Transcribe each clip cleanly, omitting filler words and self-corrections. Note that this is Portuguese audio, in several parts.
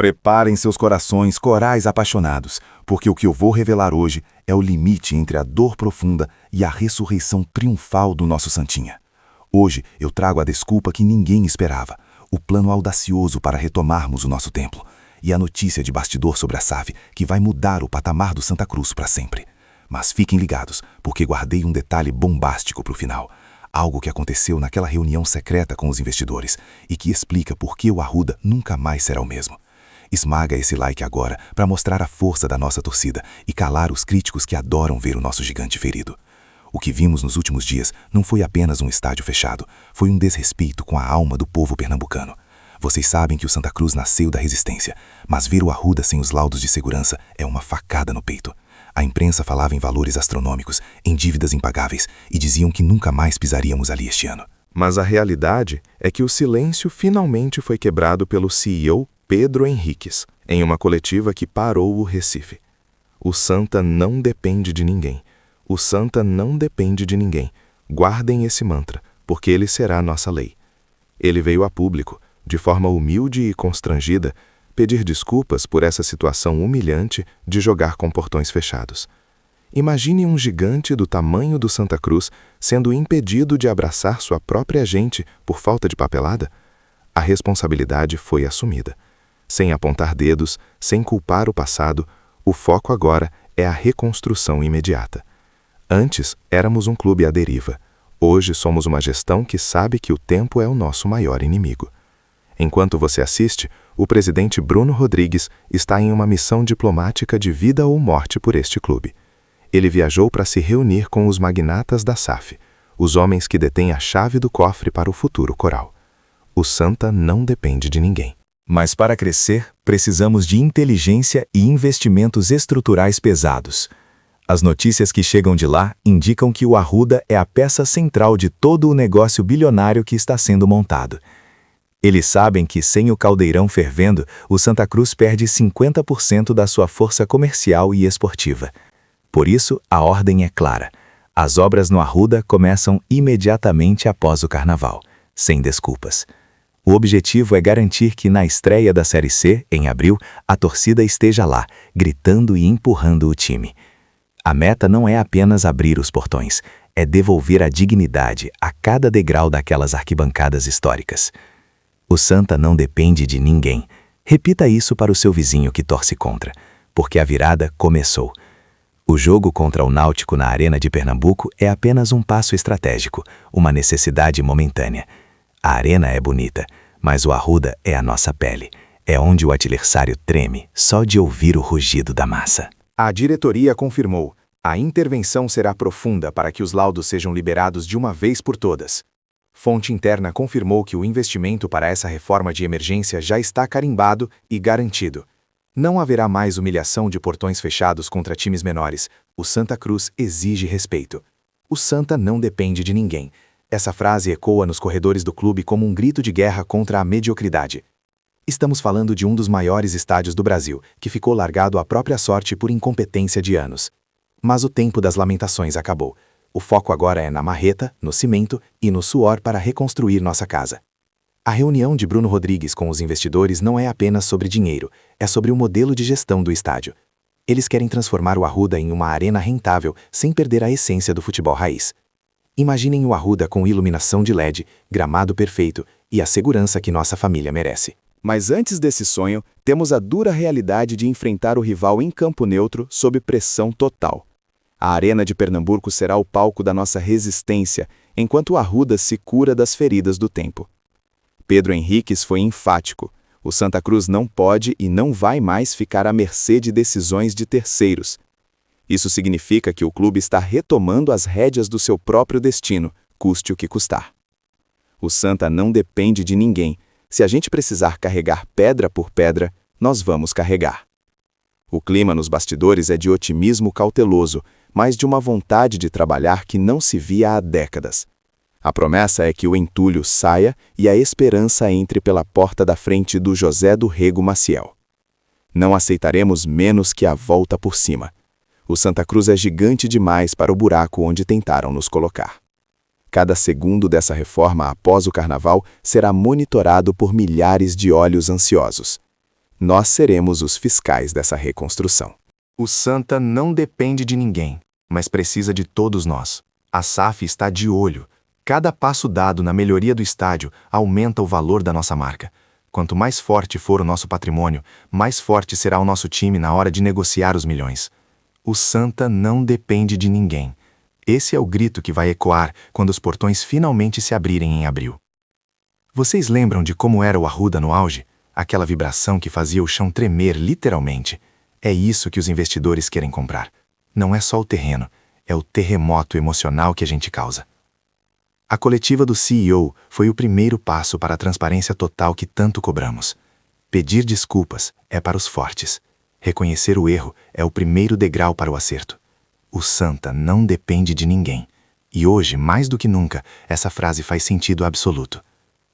Preparem seus corações, corais apaixonados, porque o que eu vou revelar hoje é o limite entre a dor profunda e a ressurreição triunfal do nosso Santinha. Hoje eu trago a desculpa que ninguém esperava, o plano audacioso para retomarmos o nosso templo, e a notícia de bastidor sobre a SAF que vai mudar o patamar do Santa Cruz para sempre. Mas fiquem ligados, porque guardei um detalhe bombástico para o final. Algo que aconteceu naquela reunião secreta com os investidores e que explica por que o Arruda nunca mais será o mesmo. Esmaga esse like agora para mostrar a força da nossa torcida e calar os críticos que adoram ver o nosso gigante ferido. O que vimos nos últimos dias não foi apenas um estádio fechado, foi um desrespeito com a alma do povo pernambucano. Vocês sabem que o Santa Cruz nasceu da resistência, mas ver o Arruda sem os laudos de segurança é uma facada no peito. A imprensa falava em valores astronômicos, em dívidas impagáveis, e diziam que nunca mais pisaríamos ali este ano. Mas a realidade é que o silêncio finalmente foi quebrado pelo CEO Pedro Henriques, em uma coletiva que parou o Recife. O Santa não depende de ninguém. O Santa não depende de ninguém. Guardem esse mantra, porque ele será nossa lei. Ele veio a público, de forma humilde e constrangida, pedir desculpas por essa situação humilhante de jogar com portões fechados. Imagine um gigante do tamanho do Santa Cruz sendo impedido de abraçar sua própria gente por falta de papelada. A responsabilidade foi assumida. Sem apontar dedos, sem culpar o passado, o foco agora é a reconstrução imediata. Antes, éramos um clube à deriva. Hoje somos uma gestão que sabe que o tempo é o nosso maior inimigo. Enquanto você assiste, o presidente Bruno Rodrigues está em uma missão diplomática de vida ou morte por este clube. Ele viajou para se reunir com os magnatas da SAF, os homens que detêm a chave do cofre para o futuro coral. O Santa não depende de ninguém. Mas para crescer, precisamos de inteligência e investimentos estruturais pesados. As notícias que chegam de lá indicam que o Arruda é a peça central de todo o negócio bilionário que está sendo montado. Eles sabem que sem o caldeirão fervendo, o Santa Cruz perde 50% da sua força comercial e esportiva. Por isso, a ordem é clara. As obras no Arruda começam imediatamente após o Carnaval, sem desculpas. O objetivo é garantir que na estreia da Série C, em abril, a torcida esteja lá, gritando e empurrando o time. A meta não é apenas abrir os portões, é devolver a dignidade a cada degrau daquelas arquibancadas históricas. O Santa não depende de ninguém. Repita isso para o seu vizinho que torce contra, porque a virada começou. O jogo contra o Náutico na Arena de Pernambuco é apenas um passo estratégico, uma necessidade momentânea. A arena é bonita, mas o Arruda é a nossa pele. É onde o adversário treme só de ouvir o rugido da massa. A diretoria confirmou: a intervenção será profunda para que os laudos sejam liberados de uma vez por todas. Fonte interna confirmou que o investimento para essa reforma de emergência já está carimbado e garantido. Não haverá mais humilhação de portões fechados contra times menores. O Santa Cruz exige respeito. O Santa não depende de ninguém. Essa frase ecoa nos corredores do clube como um grito de guerra contra a mediocridade. Estamos falando de um dos maiores estádios do Brasil, que ficou largado à própria sorte por incompetência de anos. Mas o tempo das lamentações acabou. O foco agora é na marreta, no cimento e no suor para reconstruir nossa casa. A reunião de Bruno Rodrigues com os investidores não é apenas sobre dinheiro, é sobre o modelo de gestão do estádio. Eles querem transformar o Arruda em uma arena rentável sem perder a essência do futebol raiz. Imaginem o Arruda com iluminação de LED, gramado perfeito e a segurança que nossa família merece. Mas antes desse sonho, temos a dura realidade de enfrentar o rival em campo neutro sob pressão total. A Arena de Pernambuco será o palco da nossa resistência, enquanto o Arruda se cura das feridas do tempo. Pedro Henriques foi enfático. O Santa Cruz não pode e não vai mais ficar à mercê de decisões de terceiros. Isso significa que o clube está retomando as rédeas do seu próprio destino, custe o que custar. O Santa não depende de ninguém. Se a gente precisar carregar pedra por pedra, nós vamos carregar. O clima nos bastidores é de otimismo cauteloso, mas de uma vontade de trabalhar que não se via há décadas. A promessa é que o entulho saia e a esperança entre pela porta da frente do José do Rego Maciel. Não aceitaremos menos que a volta por cima. O Santa Cruz é gigante demais para o buraco onde tentaram nos colocar. Cada segundo dessa reforma após o Carnaval será monitorado por milhares de olhos ansiosos. Nós seremos os fiscais dessa reconstrução. O Santa não depende de ninguém, mas precisa de todos nós. A SAF está de olho. Cada passo dado na melhoria do estádio aumenta o valor da nossa marca. Quanto mais forte for o nosso patrimônio, mais forte será o nosso time na hora de negociar os milhões. O Santa não depende de ninguém. Esse é o grito que vai ecoar quando os portões finalmente se abrirem em abril. Vocês lembram de como era o Arruda no auge? Aquela vibração que fazia o chão tremer literalmente. É isso que os investidores querem comprar. Não é só o terreno, é o terremoto emocional que a gente causa. A coletiva do CEO foi o primeiro passo para a transparência total que tanto cobramos. Pedir desculpas é para os fortes. Reconhecer o erro é o primeiro degrau para o acerto. O Santa não depende de ninguém. E hoje, mais do que nunca, essa frase faz sentido absoluto.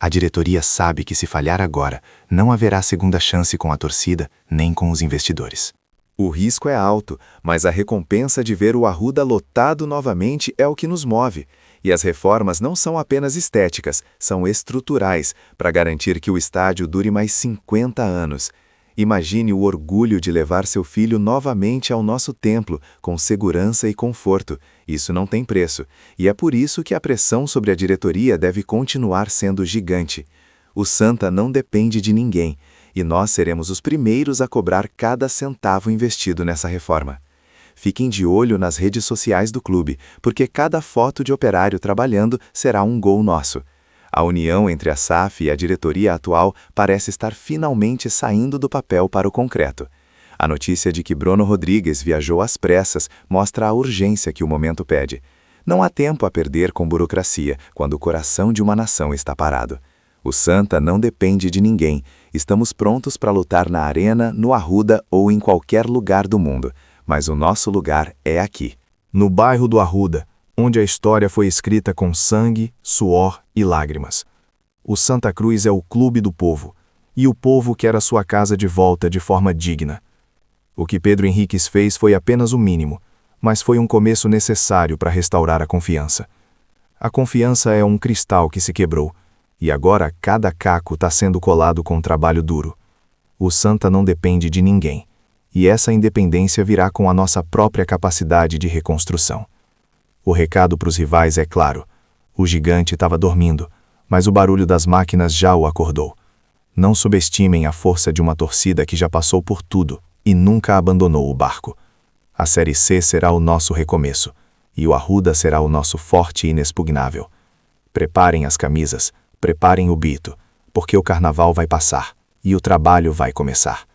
A diretoria sabe que se falhar agora, não haverá segunda chance com a torcida nem com os investidores. O risco é alto, mas a recompensa de ver o Arruda lotado novamente é o que nos move. E as reformas não são apenas estéticas, são estruturais, para garantir que o estádio dure mais 50 anos. Imagine o orgulho de levar seu filho novamente ao nosso templo, com segurança e conforto. Isso não tem preço, e é por isso que a pressão sobre a diretoria deve continuar sendo gigante. O Santa não depende de ninguém, e nós seremos os primeiros a cobrar cada centavo investido nessa reforma. Fiquem de olho nas redes sociais do clube, porque cada foto de operário trabalhando será um gol nosso. A união entre a SAF e a diretoria atual parece estar finalmente saindo do papel para o concreto. A notícia de que Bruno Rodrigues viajou às pressas mostra a urgência que o momento pede. Não há tempo a perder com burocracia, quando o coração de uma nação está parado. O Santa não depende de ninguém. Estamos prontos para lutar na arena, no Arruda ou em qualquer lugar do mundo. Mas o nosso lugar é aqui. No bairro do Arruda, onde a história foi escrita com sangue, suor e lágrimas. O Santa Cruz é o clube do povo, e o povo quer a sua casa de volta de forma digna. O que Pedro Henriques fez foi apenas o mínimo, mas foi um começo necessário para restaurar a confiança. A confiança é um cristal que se quebrou, e agora cada caco está sendo colado com um trabalho duro. O Santa não depende de ninguém. E essa independência virá com a nossa própria capacidade de reconstrução. O recado para os rivais é claro. O gigante estava dormindo, mas o barulho das máquinas já o acordou. Não subestimem a força de uma torcida que já passou por tudo e nunca abandonou o barco. A Série C será o nosso recomeço, e o Arruda será o nosso forte inexpugnável. Preparem as camisas, preparem o bito, porque o carnaval vai passar e o trabalho vai começar.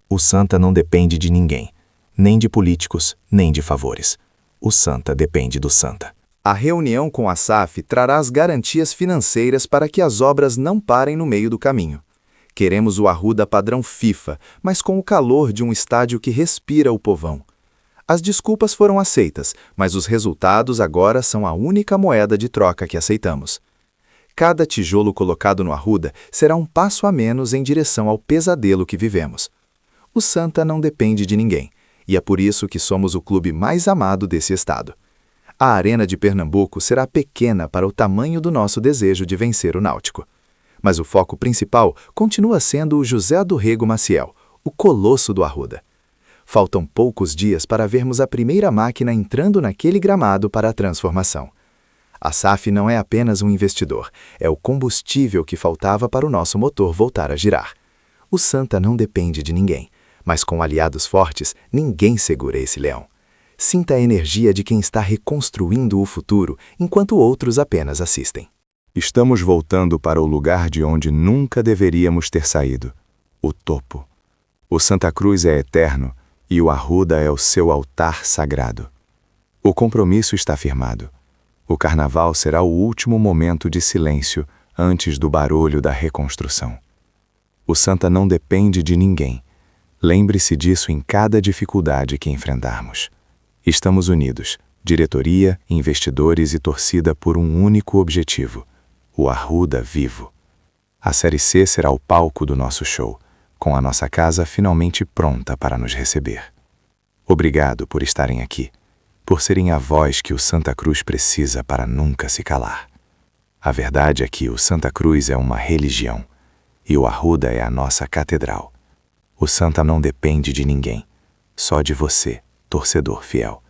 O Santa não depende de ninguém, nem de políticos, nem de favores. O Santa depende do Santa. A reunião com a SAF trará as garantias financeiras para que as obras não parem no meio do caminho. Queremos o Arruda padrão FIFA, mas com o calor de um estádio que respira o povão. As desculpas foram aceitas, mas os resultados agora são a única moeda de troca que aceitamos. Cada tijolo colocado no Arruda será um passo a menos em direção ao pesadelo que vivemos. O Santa não depende de ninguém, e é por isso que somos o clube mais amado desse estado. A Arena de Pernambuco será pequena para o tamanho do nosso desejo de vencer o Náutico. Mas o foco principal continua sendo o José do Rego Maciel, o colosso do Arruda. Faltam poucos dias para vermos a primeira máquina entrando naquele gramado para a transformação. A SAF não é apenas um investidor, é o combustível que faltava para o nosso motor voltar a girar. O Santa não depende de ninguém. Mas com aliados fortes, ninguém segura esse leão. Sinta a energia de quem está reconstruindo o futuro, enquanto outros apenas assistem. Estamos voltando para o lugar de onde nunca deveríamos ter saído, o topo. O Santa Cruz é eterno e o Arruda é o seu altar sagrado. O compromisso está firmado. O carnaval será o último momento de silêncio antes do barulho da reconstrução. O Santa não depende de ninguém. Lembre-se disso em cada dificuldade que enfrentarmos. Estamos unidos, diretoria, investidores e torcida por um único objetivo, o Arruda vivo. A Série C será o palco do nosso show, com a nossa casa finalmente pronta para nos receber. Obrigado por estarem aqui, por serem a voz que o Santa Cruz precisa para nunca se calar. A verdade é que o Santa Cruz é uma religião, e o Arruda é a nossa catedral. O Santa não depende de ninguém, só de você, torcedor fiel.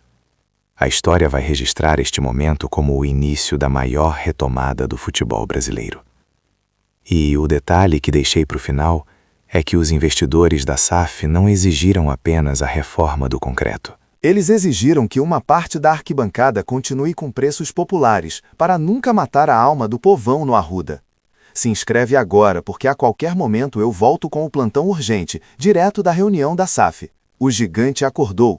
A história vai registrar este momento como o início da maior retomada do futebol brasileiro. E o detalhe que deixei para o final é que os investidores da SAF não exigiram apenas a reforma do concreto. Eles exigiram que uma parte da arquibancada continue com preços populares, para nunca matar a alma do povão no Arruda. Se inscreve agora, porque a qualquer momento eu volto com o plantão urgente, direto da reunião da SAF. O gigante acordou.